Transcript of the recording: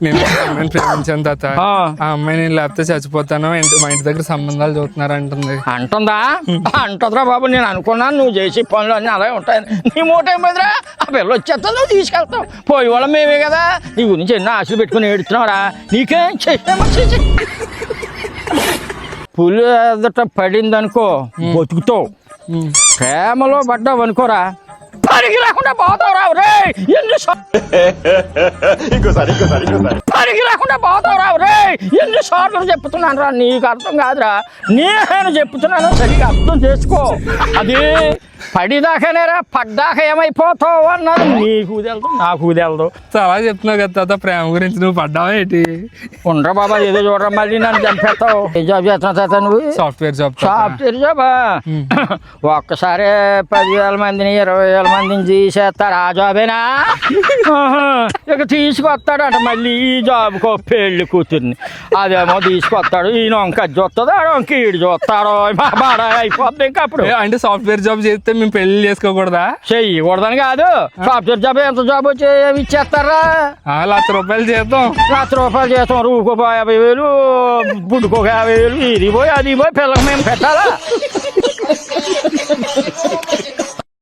నేను ఒక అమ్మాయిని ప్రేమించాను తాత. ఆ. ఆ అమ్మాయి నేను లేకపోతే చచ్చిపోతాను, మా ఇంటి దగ్గర సంబంధాలు చూస్తున్నారు అంటుంది. అంటుందా? అంటుందిరా బాబు. నేను అనుకున్నాను నువ్వు చేసే పనులు అన్నీ అలాగే ఉంటాయి. నీ మూట ఏమైందిరా? ఆ పిల్ల వచ్చేస్తా, నువ్వు తీసుకెళ్తావు. పోయి వాళ్ళ మేమే కదా. నీ గురించి ఎన్నో ఆశలు పెట్టుకుని ఏడుతున్నావురా. నీకేం చేసామో చేసి పులి ఎదుట పడిందనుకో బతుకుతావు. ప్రేమలో పడ్డావు అనుకోరా పరికి లేకుండా పోతావురా. రే పరికి లేకుండా పోతావురా. రే ఎన్నిసార్లు చెప్తున్నాను రా, నీకు అర్థం కాదురా. నేను చెప్తున్నాను, సరిగ్గా అర్థం చేసుకో. అది పడిదాకానేరా, పడ్డాక ఏమైపోతావు అన్నది నీకు తెలుదు, నాకు తెలుదు. చాలా చెప్తున్నావు కదా తాత ప్రేమ గురించి, నువ్వు పడ్డావా ఏంటి? ఉండరా బాబా, ఏదో చూడరా, మళ్ళీ నన్ను చంపేస్తావు. ఏ జాబ్ చేస్తున్నావు తాత నువ్వు? Software job. సాఫ్ట్వేర్ జాబా? ఒక్కసారి 10,000 మందిని 20,000 మందిని తీసేస్తారు. ఆ జాబేనా? ఇక తీసుకొస్తాడట మళ్ళీ ఈ జాబ్కో పెళ్లి కూతుర్ని. అదేమో తీసుకొస్తాడు, ఈయన వంక చూస్తాడు, వంక ఈడు చూస్తాడు. మా బాడ అయిపోద్ది ఇంకా అప్పుడు. అంటే సాఫ్ట్వేర్ జాబ్ చేస్తే మేము పెళ్లి చేసుకోకూడదా? చెయ్యకూడదని కాదు, సాఫ్ట్వేర్ జాబ్ ఎంత జాబ్ వచ్చి ఇచ్చేస్తారా? ₹1,00,000 చేద్దాం. ₹1,00,000 చేస్తాం. రూకో 50,000, బుడ్డుకో 50,000, ఇది పోయి అది పోయి పిల్లకి మేము పెట్టాలా?